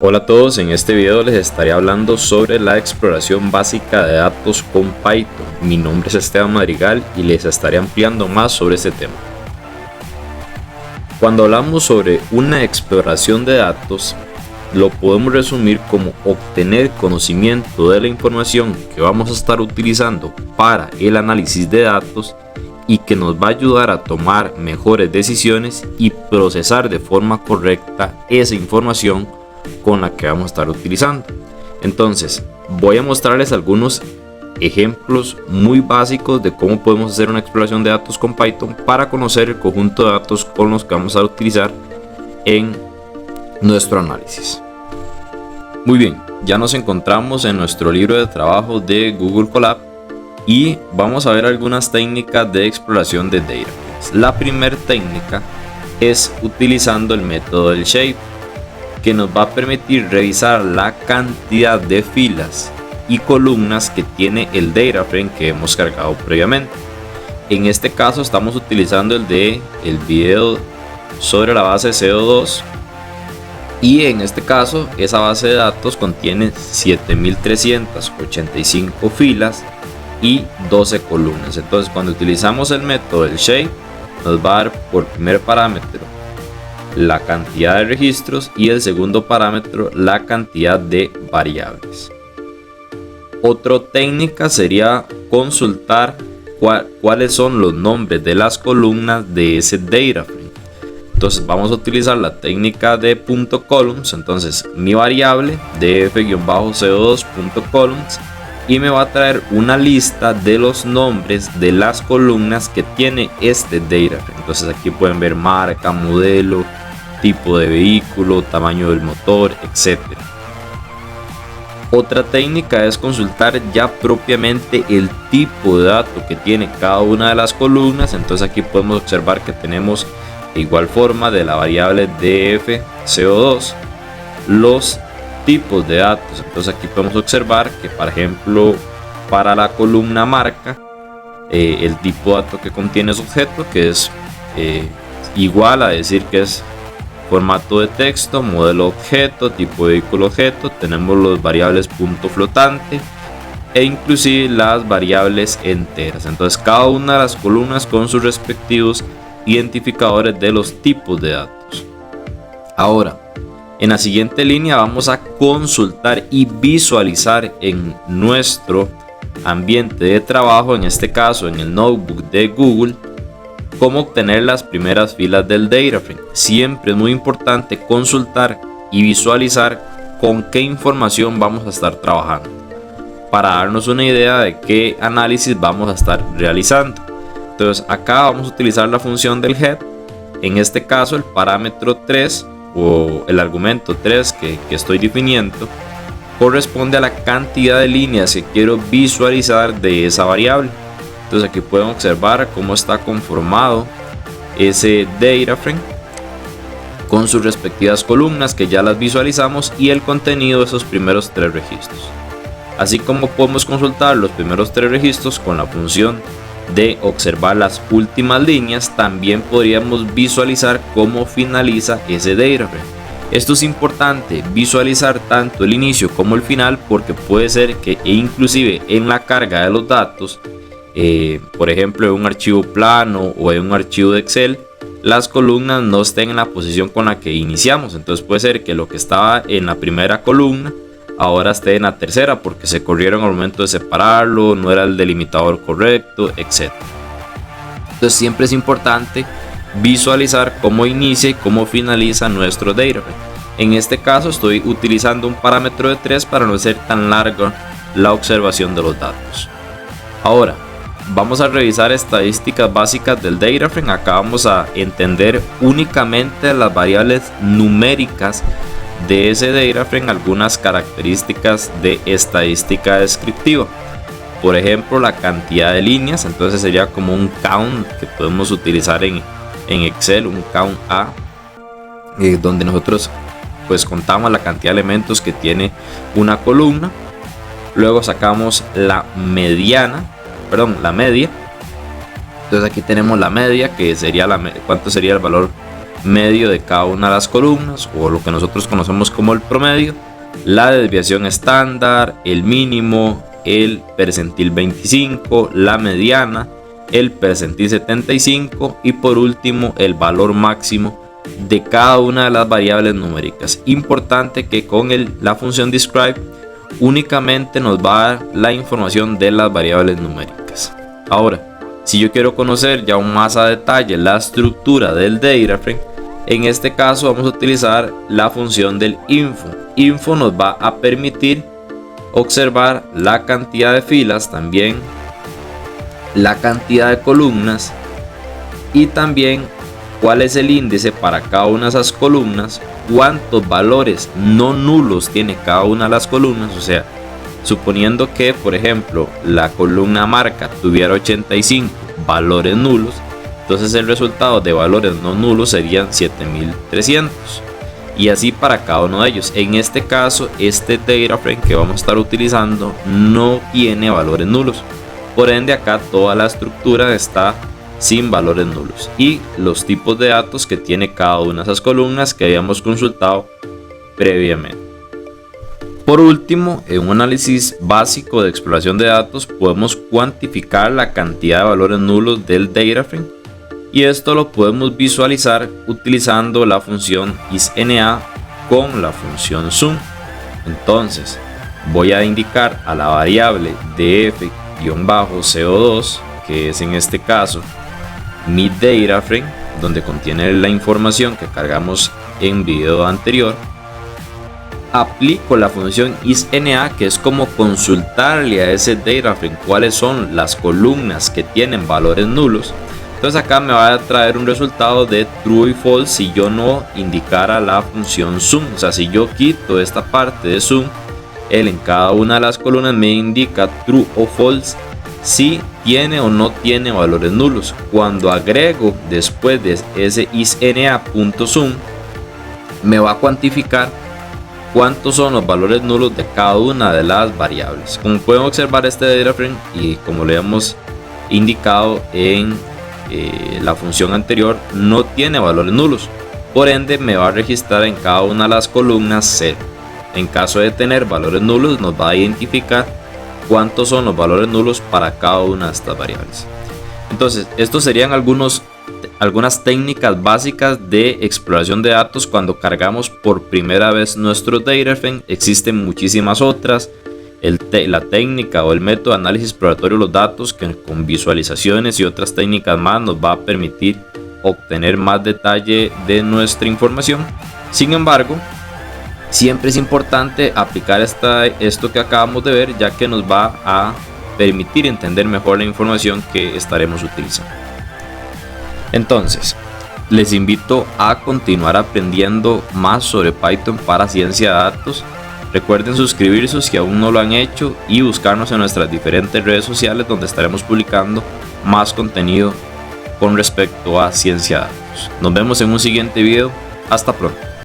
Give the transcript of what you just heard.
Hola a todos, en este video les estaré hablando sobre la exploración básica de datos con Python. Mi nombre es Esteban Madrigal y les estaré ampliando más sobre este tema. Cuando hablamos sobre una exploración de datos, lo podemos resumir como obtener conocimiento de la información que vamos a estar utilizando para el análisis de datos y que nos va a ayudar a tomar mejores decisiones y procesar de forma correcta esa información con la que vamos a estar utilizando. Entonces voy a mostrarles algunos ejemplos muy básicos de cómo podemos hacer una exploración de datos con Python para conocer el conjunto de datos con los que vamos a utilizar en nuestro análisis. Muy bien, ya nos encontramos en nuestro libro de trabajo de Google Colab y vamos a ver algunas técnicas de exploración de data. La primera técnica es utilizando el método del shape, que nos va a permitir revisar la cantidad de filas y columnas que tiene el data frame que hemos cargado previamente. En este caso estamos utilizando el video sobre la base CO2 y en este caso esa base de datos contiene 7385 filas y 12 columnas. Entonces cuando utilizamos el método del shape nos va a dar por primer parámetro la cantidad de registros y el segundo parámetro la cantidad de variables. Otra técnica sería consultar cuáles son los nombres de las columnas de ese data frame. Entonces vamos a utilizar la técnica de .columns. Entonces mi variable df-co2.columns y me va a traer una lista de los nombres de las columnas que tiene este data frame. Entonces aquí pueden ver marca, modelo, tipo de vehículo, tamaño del motor, etc. Otra técnica es consultar ya propiamente el tipo de dato que tiene cada una de las columnas. Entonces aquí podemos observar que tenemos de igual forma de la variable df-co2 los tipos de datos. Entonces aquí podemos observar que, por ejemplo, para la columna marca, el tipo de dato que contiene es objeto, que es igual a decir que es formato de texto, modelo objeto, tipo de vehículo objeto. Tenemos los variables punto flotante e inclusive las variables enteras. Entonces cada una de las columnas con sus respectivos identificadores de los tipos de datos. Ahora, en la siguiente línea vamos a consultar y visualizar en nuestro ambiente de trabajo, en este caso en el notebook de Google, cómo obtener las primeras filas del data frame. Siempre es muy importante consultar y visualizar con qué información vamos a estar trabajando para darnos una idea de qué análisis vamos a estar realizando. Entonces acá vamos a utilizar la función del head. En este caso el parámetro 3 o el argumento 3 que estoy definiendo corresponde a la cantidad de líneas que quiero visualizar de esa variable. Entonces aquí pueden observar cómo está conformado ese data frame con sus respectivas columnas que ya las visualizamos y el contenido de esos primeros 3 registros. Así como podemos consultar los primeros 3 registros con la función de observar las últimas líneas, también podríamos visualizar cómo finaliza ese data frame. Esto es importante, visualizar tanto el inicio como el final, porque puede ser que inclusive en la carga de los datos, por ejemplo en un archivo plano o en un archivo de Excel, las columnas no estén en la posición con la que iniciamos. Entonces puede ser que lo que estaba en la primera columna ahora esté en la tercera porque se corrieron al momento de separarlo, no era el delimitador correcto, etc. Entonces siempre es importante visualizar cómo inicia y cómo finaliza nuestro data frame. En este caso estoy utilizando un parámetro de 3 para no hacer tan larga la observación de los datos. Ahora vamos a revisar estadísticas básicas del data frame. Acá vamos a entender únicamente las variables numéricas de ese data frame, algunas características de estadística descriptiva. Por ejemplo, la cantidad de líneas. Entonces sería como un count que podemos utilizar en Excel, un count A, donde nosotros pues contamos la cantidad de elementos que tiene una columna. Luego sacamos la media. Entonces aquí tenemos la media, que sería cuánto sería el valor medio de cada una de las columnas, o lo que nosotros conocemos como el promedio, la desviación estándar, el mínimo, el percentil 25, la mediana, el percentil 75 y por último el valor máximo de cada una de las variables numéricas. Importante que con la función describe únicamente nos va a dar la información de las variables numéricas. Ahora, si yo quiero conocer ya aún más a detalle la estructura del DataFrame, en este caso vamos a utilizar la función del info. Info nos va a permitir observar la cantidad de filas, también la cantidad de columnas y también cuál es el índice para cada una de esas columnas, cuántos valores no nulos tiene cada una de las columnas. O sea, suponiendo que por ejemplo la columna marca tuviera 85 valores nulos, entonces el resultado de valores no nulos serían 7300 y así para cada uno de ellos. En este caso, este DataFrame que vamos a estar utilizando no tiene valores nulos, por ende acá toda la estructura está sin valores nulos y los tipos de datos que tiene cada una de esas columnas que habíamos consultado previamente. Por último, en un análisis básico de exploración de datos podemos cuantificar la cantidad de valores nulos del DataFrame y esto lo podemos visualizar utilizando la función isNA con la función zoom. Entonces voy a indicar a la variable df-co2, que es en este caso mi DataFrame, donde contiene la información que cargamos en video anterior. Aplico la función isNA, que es como consultarle a ese DataFrame cuáles son las columnas que tienen valores nulos. Entonces acá me va a traer un resultado de true y false si yo no indicara la función zoom. O sea, si yo quito esta parte de zoom, él en cada una de las columnas me indica true o false si tiene o no tiene valores nulos. Cuando agrego después de ese isNA.zoom, me va a cuantificar cuántos son los valores nulos de cada una de las variables. Como pueden observar, este DataFrame, y como le hemos indicado en la función anterior, no tiene valores nulos, por ende me va a registrar en cada una de las columnas 0. En caso de tener valores nulos, nos va a identificar cuántos son los valores nulos para cada una de estas variables. Entonces, estos serían algunas técnicas básicas de exploración de datos cuando cargamos por primera vez nuestro DataFrame. Existen muchísimas otras. La técnica o el método de análisis exploratorio de los datos, que con visualizaciones y otras técnicas más nos va a permitir obtener más detalle de nuestra información. Sin embargo, siempre es importante aplicar esto que acabamos de ver, ya que nos va a permitir entender mejor la información que estaremos utilizando. Entonces, les invito a continuar aprendiendo más sobre Python para ciencia de datos. Recuerden suscribirse si aún no lo han hecho y buscarnos en nuestras diferentes redes sociales, donde estaremos publicando más contenido con respecto a ciencia de datos. Nos vemos en un siguiente video. Hasta pronto.